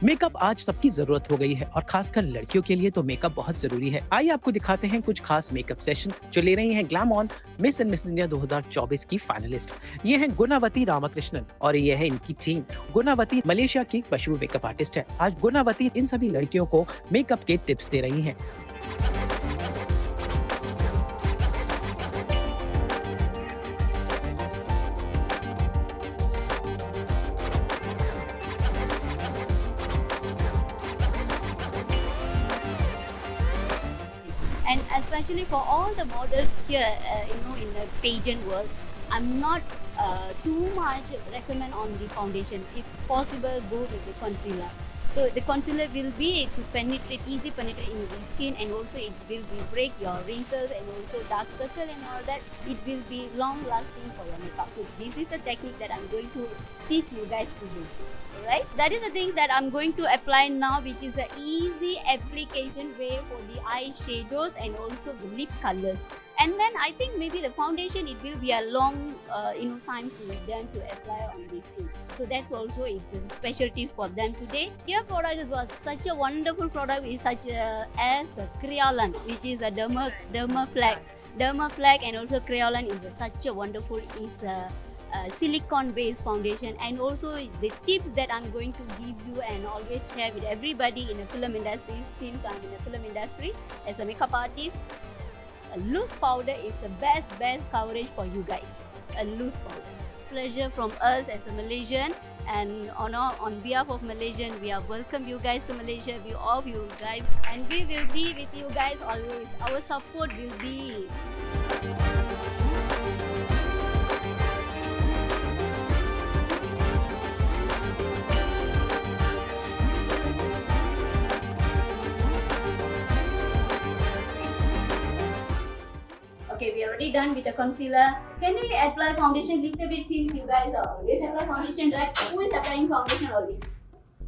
Makeup आज सबकी जरूरत हो गई है और खासकर लड़कियों के लिए तो मेकअप बहुत जरूरी है। आइए आपको दिखाते हैं कुछ खास मेकअप सेशन जो ले रही हैं glam on miss and Mrs India 2024 की फाइनलिस्ट। ये हैं गुनावती रामाकृष्णन और ये है इनकी टीम। गुनावती मलेशिया की मशहूर मेकअप आर्टिस्ट है। आज गुनावती इन सभी लड़कियों को मेकअप के टिप्स दे रही हैं। And especially for all the models here, in the pageant world, I'm not too much recommend on the foundation. If possible, go with the concealer. So the concealer will be to penetrate, easy penetrate in the skin, and also it will be break your wrinkles and also dark circle and all that. It will be long lasting for your makeup. So this is the technique that I'm going to teach you guys to do. Alright, that is the thing that I'm going to apply now, which is an easy application way for the eyeshadows and also the lip colors. And then I think maybe the foundation, it will be a long time for them to apply on this thing. So that's also it's a specialty for them today. Here product was such a wonderful product is such as the Creolan, which is a Dermaflag. Dermaflag and also Creolan is such a wonderful silicone based foundation. And also the tips that I'm going to give you and always share with everybody in the film industry, since I'm in the film industry as a makeup artist, a loose powder is the best coverage for you guys. A loose powder. Pleasure from us as a Malaysian, and on behalf of Malaysian, we are welcome you guys to Malaysia. We all you guys, and we will be with you guys always. Our support will be. Okay, we are already done with the concealer. Can we apply foundation little bit since you guys are always apply foundation, right? Who is applying foundation always?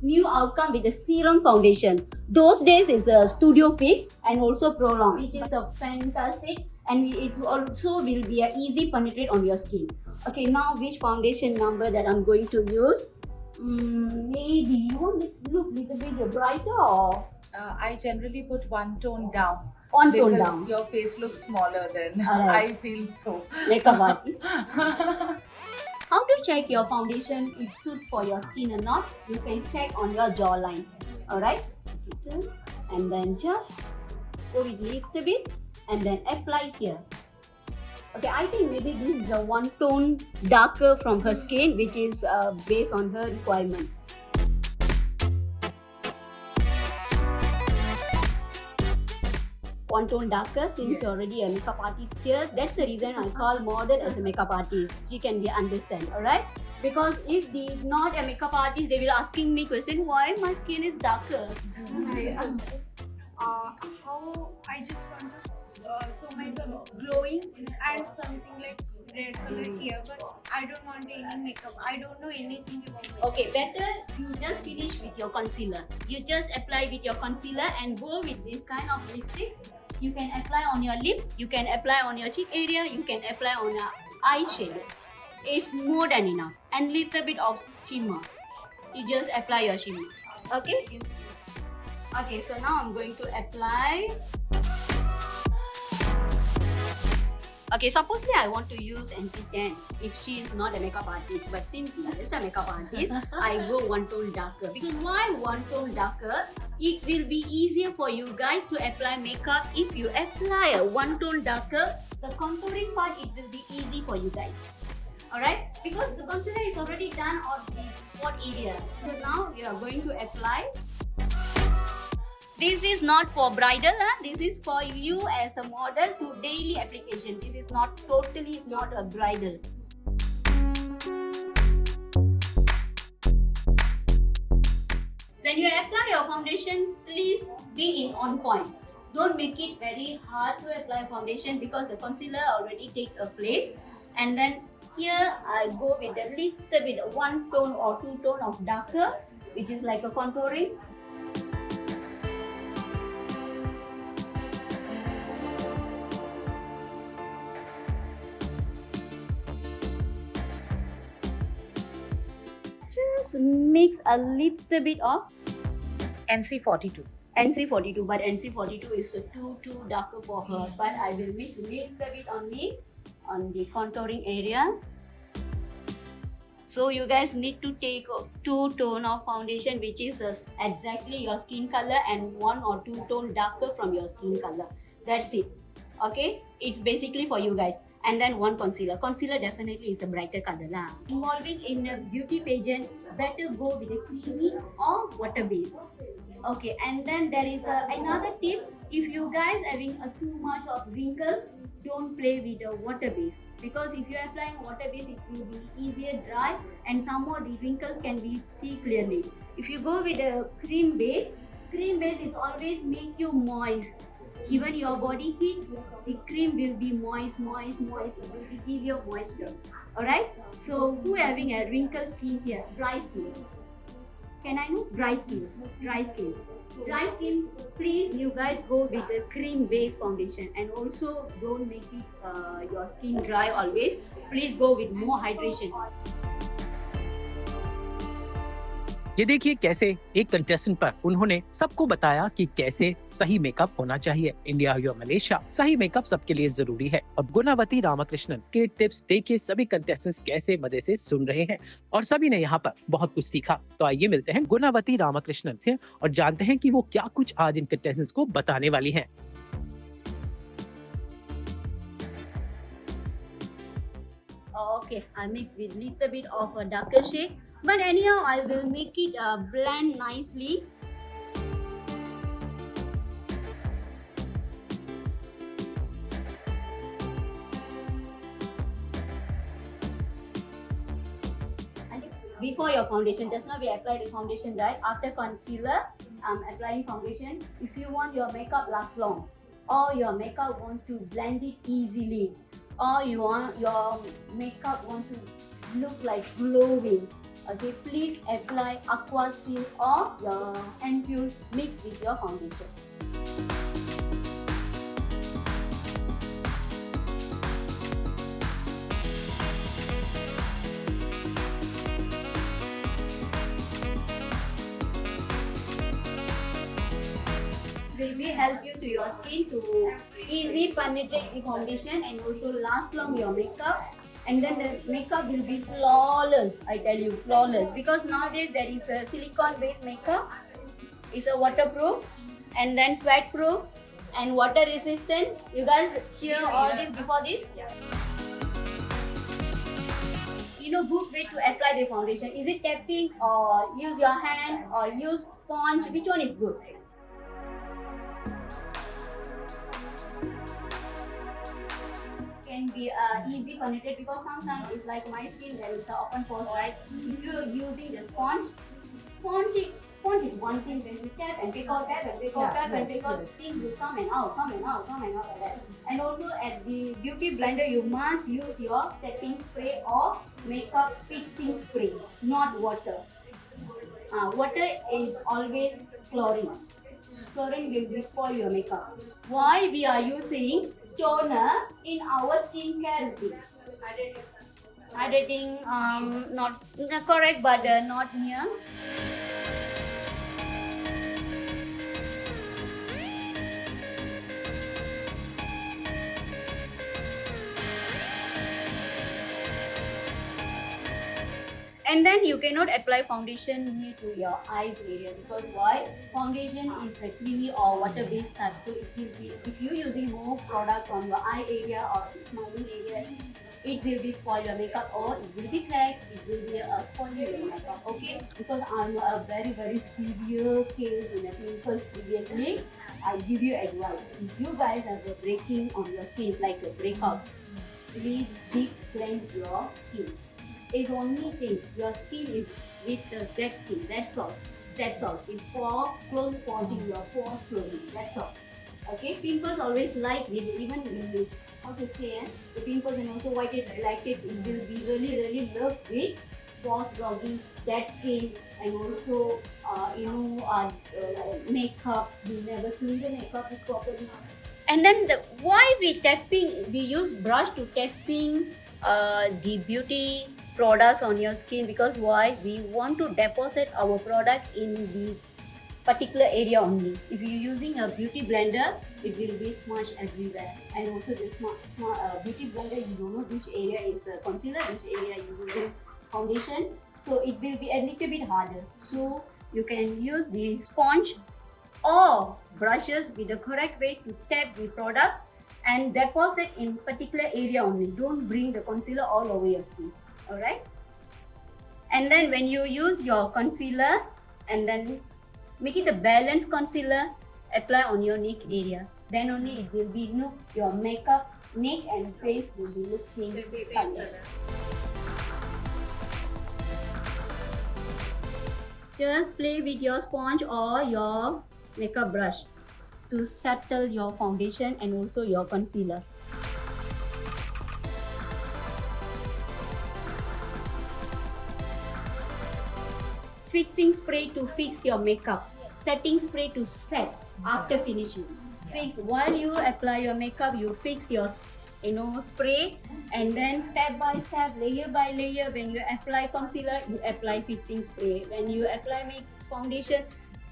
New outcome with the serum foundation. Those days is a Studio Fix and also Prolong, which is a fantastic, and it also will be a easy penetrate on your skin. Okay, now which foundation number that I'm going to use? Maybe you want it to look little bit brighter or? I generally put one tone down. On tone because down. Your face looks smaller than Alright. I feel so. Makeup artist. How to check your foundation is suit for your skin or not? You can check on your jawline. Alright? And then just go with little bit and then apply here. Okay, I think maybe this is a one tone darker from her skin, which is based on her requirement. One tone darker since Yes. you're already a makeup artist here. That's the reason I call model as a makeup artist. She can be understand, alright? Because if they not a makeup artist, they will asking me question why my skin is darker. How I just want to show myself glowing and something like red color here, but I don't want any makeup. I don't know anything about makeup. Okay, better you just finish with your concealer. You just apply with your concealer and go with this kind of lipstick. You can apply on your lips, you can apply on your cheek area, you can apply on your eyeshadow. It's more than enough. And little bit of shimmer. You just apply your shimmer. Okay? Okay, so now I'm going to apply. Okay, supposedly I want to use NC10 if she is not a makeup artist, but since she is a makeup artist, I go one tone darker. Because why one tone darker? It will be easier for you guys to apply makeup. If you apply a one tone darker, the contouring part, it will be easy for you guys. Alright? Because the concealer is already done on the spot area. So now we are going to apply. This is not for bridal, this is for you as a model to daily application. This is not totally, it's not a bridal. When you apply your foundation, please be in on point. Don't make it very hard to apply foundation because the concealer already takes a place. And then here I go with a little bit one tone or two tone of darker, which is like a contouring. Just mix a little bit of NC42. NC42, but NC42 is too darker for her. But I will mix little bit on the contouring area. So you guys need to take 2 tone of foundation, which is exactly your skin color, and 1 or 2 tone darker from your skin color. That's it. Okay, it's basically for you guys. And then 1 concealer. Concealer definitely is a brighter color lah. Involving in a beauty pageant, better go with a creamy or water base. Okay, and then there is another tip. If you guys having too much of wrinkles, don't play with the water base, because if you are applying water base, it will be easier dry, and some more the wrinkles can be see clearly. If you go with a cream base is always make you moist. Even your body heat, the cream will be moist. It will give you moisture. Alright? So who having a wrinkle skin here? Dry skin. Can I know? Dry skin. Dry skin, please you guys go with a cream based foundation, and also don't make it your skin dry always. Please go with more hydration. ये देखिए कैसे एक contestant पर उन्होंने सबको बताया कि कैसे सही मेकअप होना चाहिए। इंडिया या मलेशिया, सही मेकअप सबके लिए जरूरी है। अब गुनावती रामाकृष्णन के टिप्स देखिए सभी कंटेस्टेंट्स कैसे मजे से सुन रहे हैं और सभी ने यहाँ पर बहुत कुछ सीखा। तो आइए मिलते हैं गुनावती रामाकृष्णन से और जानते हैं कि वो क्या कुछ आज इन कंटेस्टेंट्स को बताने वाली हैं। Okay, I mix with little bit of a darker shade, but anyhow I will make it blend nicely. Before your foundation, just now we apply the foundation, right? After concealer, I'm applying foundation. If you want your makeup last long, or your makeup want to blend it easily, or you want your makeup want to look like glowing, okay, please apply Aqua Seal or your Enfuse mixed with your foundation. Will be help you to your skin to easy penetrate the foundation and also last long your makeup, and then the makeup will be flawless. I tell you, flawless, because nowadays there is a silicone based makeup. It's a waterproof and then sweat proof and water resistant. You guys hear all this before this? You know, good way to apply the foundation. Is it tapping or use your hand or use sponge? Which one is good? Can be easy penetrate, because sometimes it's like my skin, there is the open pores, right? If you're using the sponge is one thing. When you tap and pick out, tap and pick out, tap and pick out, things will come and out like that. And also at the beauty blender, you must use your setting spray or makeup fixing spray, not water. Water is always chlorine. Chlorine will spoil your makeup. Why we are using toner in our skincare routine? Hydrating, not correct, but not near. And then you cannot apply foundation near to your eyes area, because why? Foundation is a creamy or water based type, so it will be, if you using more product on your eye area or smiling area, it will be spoil your makeup, or it will be cracked, it will be spoil your makeup. Okay, because I'm a very severe case in the pimples previously, I give you advice. If you guys have a breaking on your skin, like a breakout, please deep cleanse your skin. Is only thing, your skin is with the dead skin. That's all. It's for close pausing, your pores closing. That's all. Okay. Pimples always like it, even in, how to say, the pimples and also white like it will be really love with pores clogging, dead skin, and also makeup. You never clean the makeup properly. And then why we use brush to tapping the beauty products on your skin, because why? We want to deposit our product in the particular area only. If you're using a beauty blender, it will be smudged everywhere. And also the beauty blender, you don't know which area is concealer, which area you using foundation. So it will be a little bit harder. So you can use the sponge or brushes with the correct way to tap the product and deposit in particular area only. Don't bring the concealer all over your skin. Alright? And then when you use your concealer, and then make it a balanced concealer, apply on your neck area. Then only it will be look your makeup, neck and face will be look same color. Just play with your sponge or your makeup brush to settle your foundation and also your concealer. Fixing spray to fix your makeup. Setting spray to set after finishing. Fix while you apply your makeup, you fix your spray, and then step by step, layer by layer. When you apply concealer, you apply fixing spray. When you apply foundation,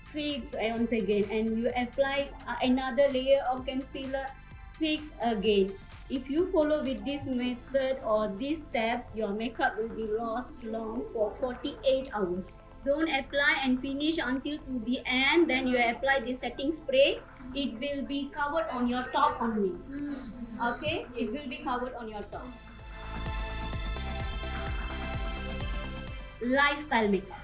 fix once again, and you apply another layer of concealer, fix again. If you follow with this method or this step, your makeup will be last long for 48 hours. Don't apply and finish until to the end, then you apply the setting spray. It will be covered on your top only. Okay? It will be covered on your top. Lifestyle makeup.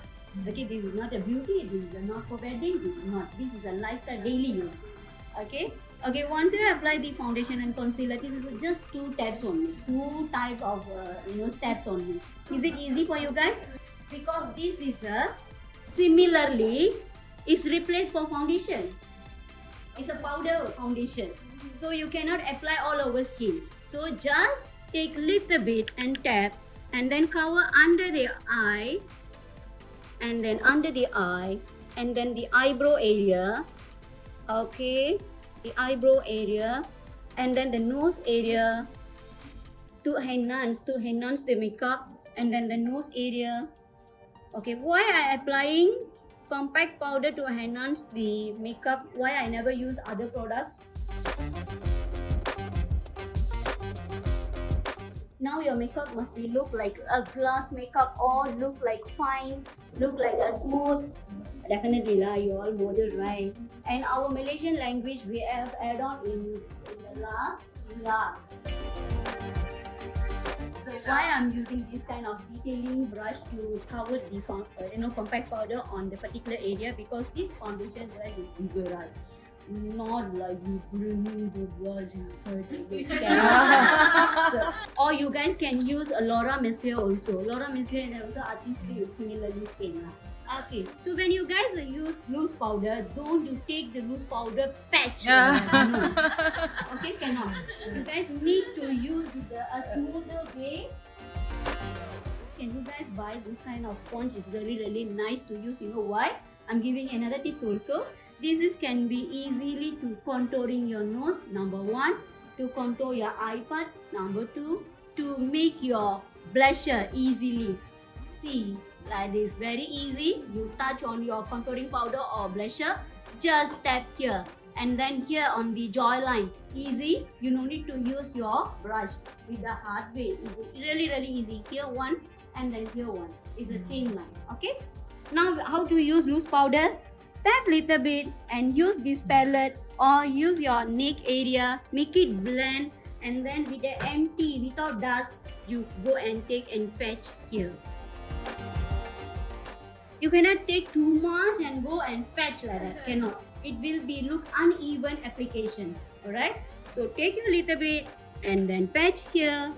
Okay, this is not a beauty, this is not for wedding, this is not. This is a lifestyle daily use. Okay? Okay, once you apply the foundation and concealer, this is just 2 taps only. 2 type of steps only. Is it easy for you guys? Because this is similarly is replaced for foundation. It's a powder foundation, so you cannot apply all over skin. So just take little bit and tap, and then cover under the eye, and then under the eye, and then the eyebrow area. Okay, the eyebrow area, and then the nose area to enhance the makeup, and then the nose area. Okay, why I applying compact powder to enhance the makeup? Why I never use other products? Now your makeup must be look like a glass makeup or look like fine, look like a smooth. Definitely lah, you all model, right? And our Malaysian language we have add on in the last la. So why I'm using this kind of detailing brush to cover the compact powder on the particular area, because this foundation brush is bigger, right? Not like you bringing the brush so, or you guys can use a Laura Mercier also. Laura Mercier and also Artistry is similarly same. Okay, so when you guys use loose powder, don't you take the loose powder patch. No. Okay, cannot. You guys need to use a smoother way. Can you guys buy this kind of sponge? It's really nice to use. You know why? I'm giving another tips also. This can be easily to contouring your nose, number 1, to contour your eye part, number 2, to make your blusher easily. See, like this, very easy. You touch on your contouring powder or blusher, just tap here, and then here on the jawline, easy. You no need to use your brush with the hard way. It's really easy. Here one, and then here one. It's the same line. Okay. Now how to use loose powder? Tap little bit and use this palette or use your neck area, make it blend, and then with the empty, without dust, you go and take and patch here. You cannot take too much and go and patch like that. Cannot. It will be look uneven application. Alright? So take a little bit and then patch here,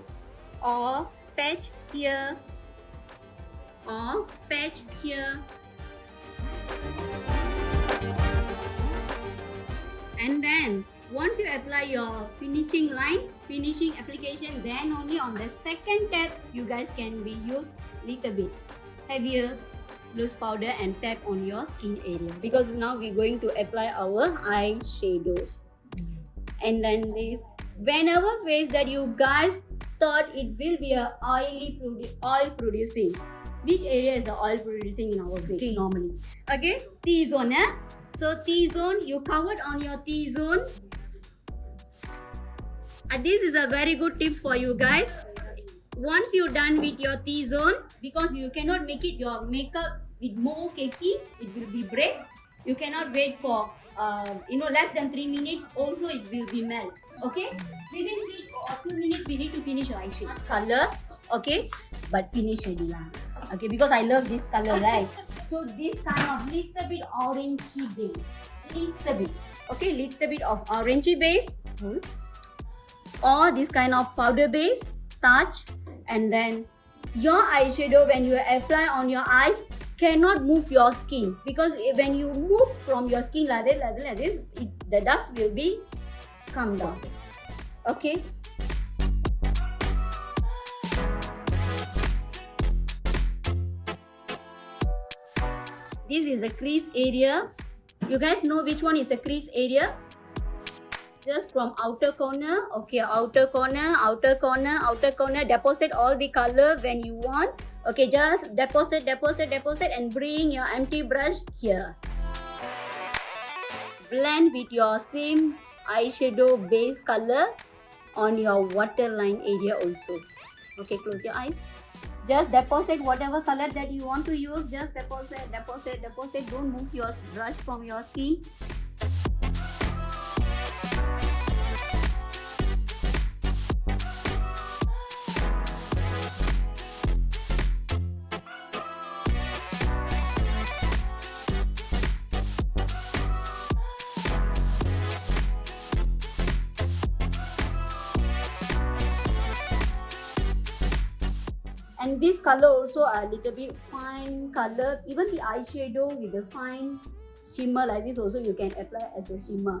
or patch here, or patch here. And then once you apply your finishing line, finishing application, then only on the second tap you guys can be used little bit heavier loose powder and tap on your skin area, because now we're going to apply our eyeshadows. And then this, whenever face that you guys thought it will be a oil producing, which area is the oil producing in our face normally? Okay, T-zone, So T-zone, you covered on your T-zone. This is a very good tips for you guys. Once you're done with your T-zone, because you cannot make it your makeup with more cakey, it will be break. You cannot wait for less than 3 minutes. Also, it will be melt. Okay, within 3 or 2 minutes, we need to finish your eyeshadow color. Okay, but finish it, yeah. Okay, because I love this color, right? So this kind of little bit orangey base, little bit. Okay, little bit of orangey base, or this kind of powder base touch, and then your eyeshadow when you apply on your eyes cannot move your skin, because when you move from your skin like this, the dust will be come down. Okay. This is the crease area. You guys know which one is the crease area? Just from outer corner, okay, outer corner, outer corner, outer corner, deposit all the color when you want. Okay, just deposit and bring your empty brush here. Blend with your same eyeshadow base color on your waterline area also. Okay, close your eyes. Just deposit whatever color that you want to use. Just deposit. Don't move your brush from your skin. And this color also a little bit fine color. Even the eyeshadow with the fine shimmer like this also you can apply as a shimmer.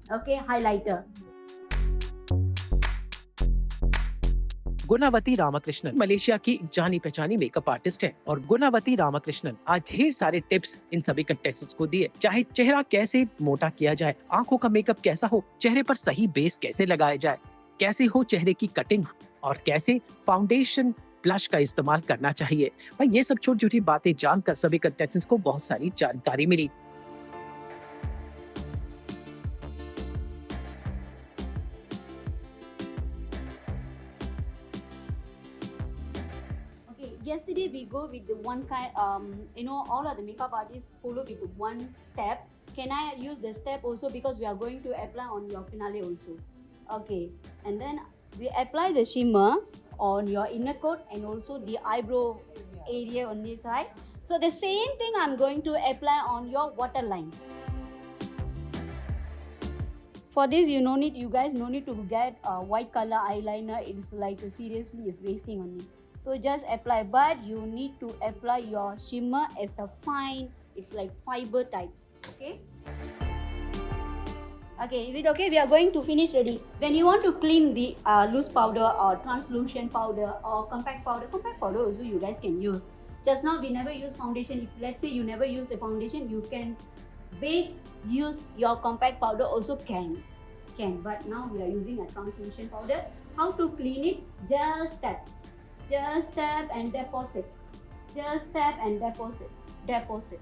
Okay, highlighter. Gunavati Ramakrishnan Malaysia की जानी पहचानी makeup artist है और गुनावती रामाकृष्णन आज ढेर सारे tips इन सभी contestants को दिए। चाहे चेहरा कैसे मोटा किया जाए, आंखों का मेकअप कैसा हो, चेहरे पर सही बेस कैसे लगाया जाए, कैसे हो चेहरे की कटिंग और कैसे फाउंडेशन ब्लश का इस्तेमाल करना चाहिए। भाई ये सब छोटी छोटी बातें जानकर सभी कंटेस्टेंट्स को बहुत सारी जानकारी मिली। Yesterday we go with the one kind, all of the makeup artists follow with the one step. Can I use the step also, because we are going to apply on your finale also? Okay, and then we apply the shimmer on your inner coat and also the eyebrow area on this side. So the same thing I'm going to apply on your waterline. For this, you guys no need to get a white color eyeliner. It's like seriously, it's wasting on me. So just apply, but you need to apply your shimmer as a fine, it's like fiber type. Okay. Okay, is it okay? We are going to finish ready. When you want to clean the loose powder or translucent powder or compact powder also you guys can use. Just now we never use foundation. If let's say you never use the foundation, you can use your compact powder also can. But now we are using a translucent powder. How to clean it? Just tap and deposit. Just tap and deposit.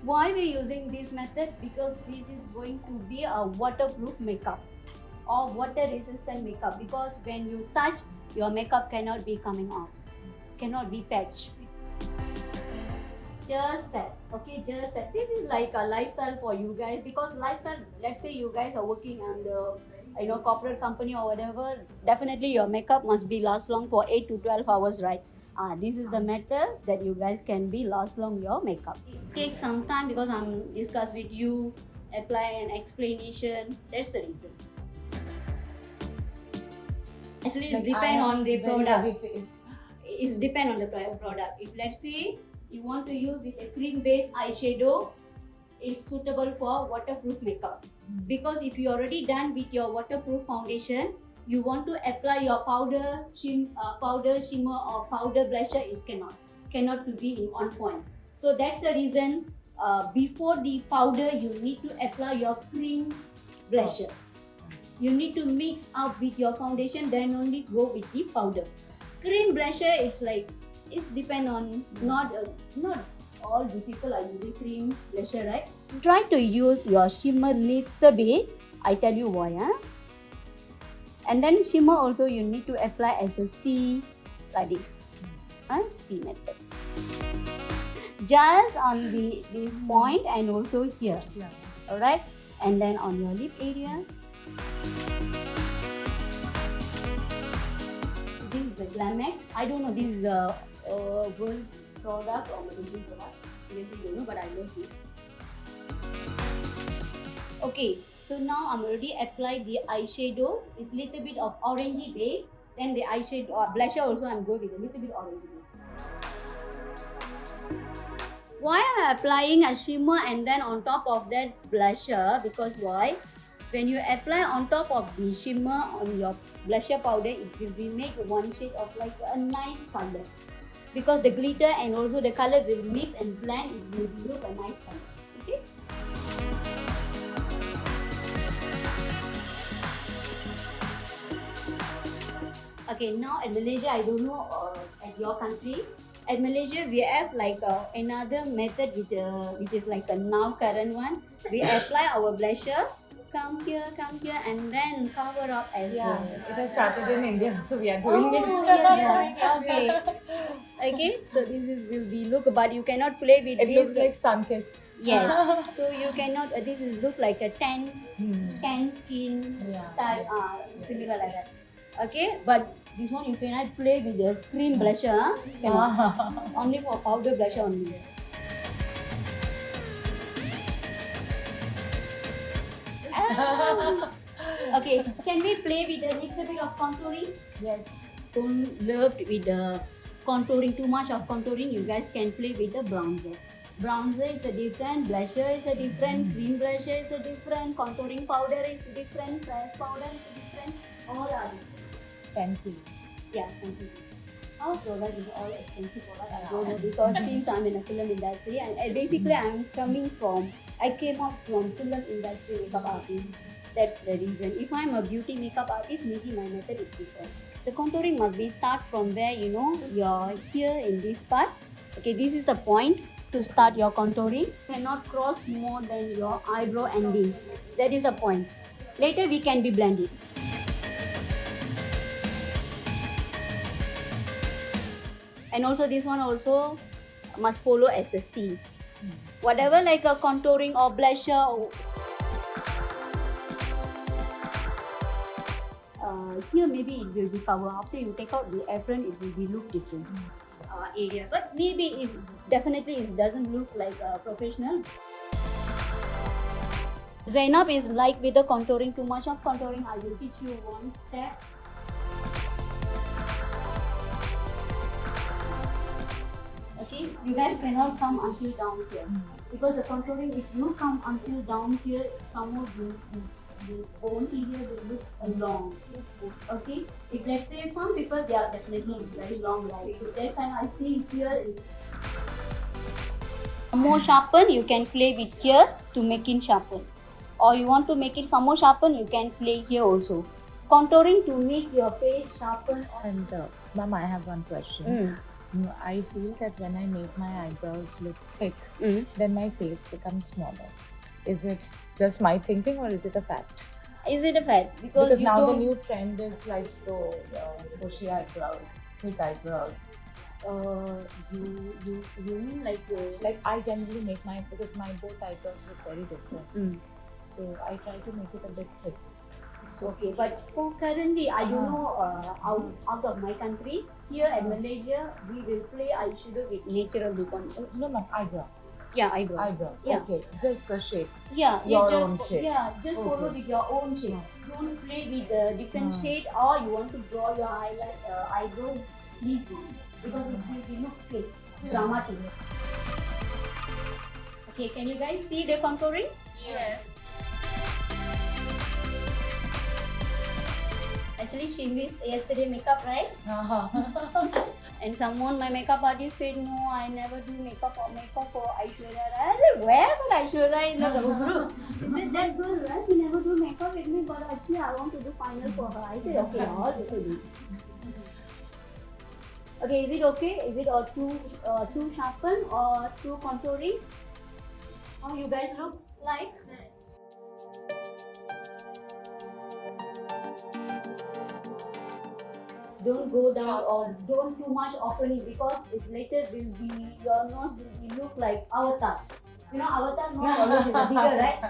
Why we are using this method? Because this is going to be a waterproof makeup or water resistant makeup, because when you touch, your makeup cannot be coming off, cannot be patched. Just that, okay, just that. This is like a lifestyle for you guys, because lifestyle, let's say you guys are working on the corporate company or whatever, definitely your makeup must be last long for 8 to 12 hours, right? This is the method that you guys can be last long your makeup. It takes some time because I'm discuss with you, apply an explanation. That's the reason. Actually, it's depend on the product. It's depend on the product. If let's say you want to use with a cream-based eyeshadow, it's suitable for waterproof makeup. Because if you already done with your waterproof foundation, you want to apply your powder, shimmer or powder blusher, is cannot to be in on point. So that's the reason before the powder you need to apply your cream blusher. You need to mix up with your foundation, then only go with the powder. Cream blusher, it's depend on not all all the people are using cream blusher, right? Try to use your shimmer little bit. I tell you why, huh? And then shimmer also you need to apply as a C, like this, C method. Just on this point and also here, alright? And then on your lip area. This is a Glamex. I don't know, this is a world product or Malaysian product. Seriously don't know, but I love this. Okay, so now I'm already applied the eyeshadow with little bit of orangey base. Then the eyeshadow blusher also I'm going with a little bit orangey base. Why am I applying a shimmer and then on top of that blusher? Because why? When you apply on top of the shimmer on your blusher powder, it will be make one shade of like a nice color. Because the glitter and also the color will mix and blend, it will look a nice color. Okay? Okay, now at Malaysia, I don't know at your country. At Malaysia, we have like another method which is like a now current one. We apply our blusher, come here, and then cover up as Yeah, it has started in India, so we are doing it. yeah. Okay, so this is will be look, but you cannot play with It this. looks like sun-kissed. Yes, so you cannot. This is look like a tan skin Yeah, type, yes, similar like that. Okay, but this one you cannot play with the cream blusher. Huh? Cannot. Only for powder blusher only. Okay, can we play with a little bit of contouring? Yes. Don't love with the contouring, too much of contouring. You guys can play with the bronzer. Bronzer is a different, blusher is a different, cream blusher is a different, contouring powder is different, pressed powder is different. All are different. Fenty. Yeah, something. Our product is all expensive product. I don't know because since I'm in a film industry and basically I came up from film industry makeup artist. That's the reason. If I'm a beauty makeup artist, maybe my method is different. The contouring must be start from where you're here in this part. Okay, this is the point to start your contouring. Cannot cross more than your eyebrow ending. That is the point. Later we can be blended. And also this one also must follow as a C. Whatever like a contouring or blusher. Here maybe it will be covered. After you take out the apron, it will be look different area. But maybe it definitely doesn't look like professional. Zainab is like with the contouring, too much of contouring. I will teach you one step. Okay, you guys cannot come until down here because the contouring, if you come until down here, some of the bone area will look long. Okay, if let's say some people they are definitely very long, right? So that time I see here is more sharpen. You can play with here to make it sharpen, or you want to make it some more sharpen. You can play here also. Contouring to make your face sharpen. And Mama, I have one question. I feel that when I make my eyebrows look thick, then my face becomes smaller. Is it just my thinking or is it a fact? Is it a fact? Because you now the don't, new trend is like the bushy eyebrows, thick eyebrows. you mean like Like I generally make mine because my both eyebrows look very different. So I try to make it a bit thick. okay, but for currently I don't know out of my country. Here at Malaysia, we will play eyeshadow with natural look on. No, eyebrow. Yeah, eyebrows. Eyebrow. Yeah. Okay, just the shape. Yeah, Your just own shape. Yeah, just follow Okay. with your own shape. Don't play with a different shade, or you want to draw your eyebrow easy because it will look fake, dramatic. Okay, can you guys see the contouring? Yes. Actually, she missed yesterday makeup, right? And someone, my makeup artist said, no, I never do makeup for Aishwarya Rai. I said, where for Aishwarya in the group? He said, that girl, right? She never do makeup with me, but actually I want to do final for her. I said, okay, all we will do. Okay, is it okay? Is it too sharpen or too contouring? How you guys look like? Don't go down or don't too much opening, because it later will be, your nose will be look like Avatar. You know Avatar nose always is bigger, right?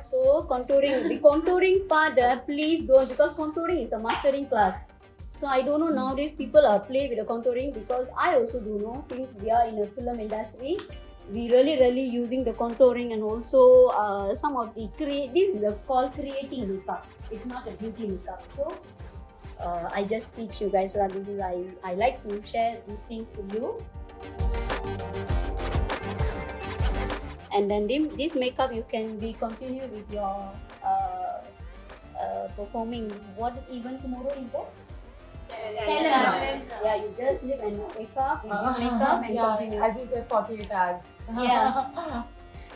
So contouring, the contouring part, please don't, because contouring is a mastering class. So I don't know, nowadays people are play with the contouring, because I also do know, since we are in a film industry, we really using the contouring, and also some of the this is called creating makeup. It's not a beauty makeup. So I just teach you guys, this is I like to share these things to you. And then this makeup you can be continue with your performing. What even tomorrow is that? Talent. Yeah, you just live and wake up with this makeup and continue. As you said, 48 hours. Yeah.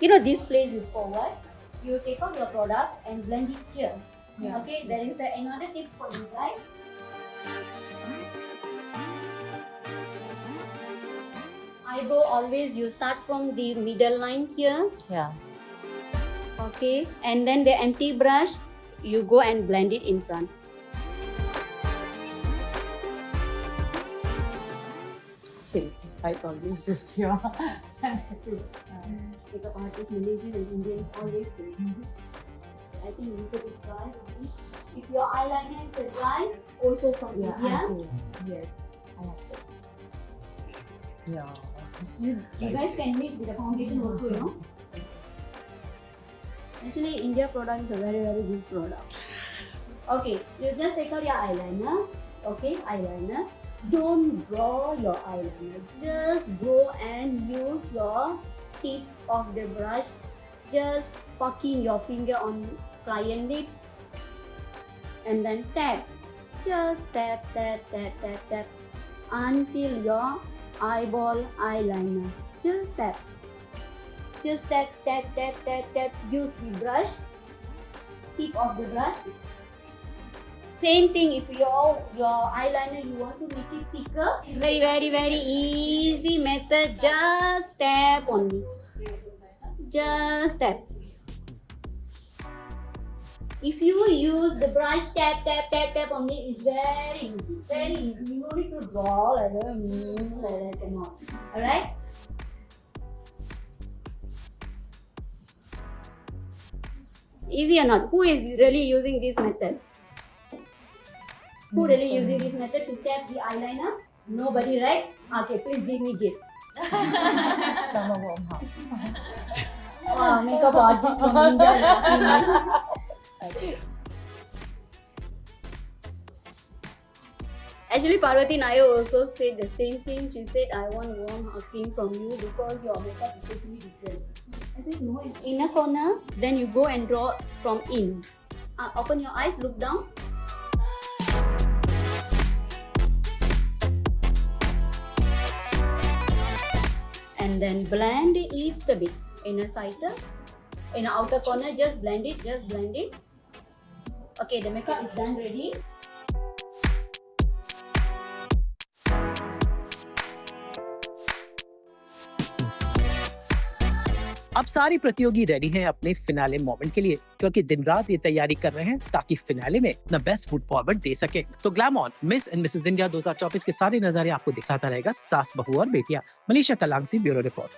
You know, this place is for what? You take out your product and blend it here. Yeah. Okay, there is another tip for you guys. Eyebrow, always you start from the middle line here. Yeah. Okay, and then the empty brush, you go and blend it in front. See, I always do here. Makeup artists, Malaysian and Indian, always do. I think you could try. If your eyeliner is dry, also from Yeah, India. I do. Yes, I have this. Yeah. You guys can mix with the foundation also, you know. Actually, India product is a very good product. Okay, you just take out your eyeliner. Okay, eyeliner. Don't draw your eyeliner. Just go and use your tip of the brush. Just poking your finger on client lips. And then tap. Just tap until your eyeball eyeliner. Just tap. Just tap. Use the brush. Tip of the brush. Same thing, if your eyeliner you want to make it thicker, it's very easy method. Just tap only. Just tap. If you use the brush, tap only, it's very easy. You don't need to draw like that and all. Alright? Easy or not? Who is really using this method? Who really using this method to tap the eyeliner? Nobody, right? Okay, please give me gift. From a warm heart. Wow, makeup artist from India. Okay. Actually, Parvati Nair also said the same thing. She said, I want warm cream from you because your makeup is totally different. I said, no, it's inner corner. Then you go and draw from in. Open your eyes, look down. And then blend it a little bit. Inner side, in the outer corner, just blend it. Okay, the makeup is done, ready. अब सारी प्रतियोगी ready हैं अपने finale moment के लिए, क्योंकि दिन रात ये तैयारी कर रहे हैं ताकि फिनाले में अपना बेस्ट फुट फॉरवर्ड दे सके। तो glam on miss and Mrs India 2024 के सारे नजारे आपको दिखाता रहेगा सास बहू और बेटियां। Manisha Kalansi, bureau report.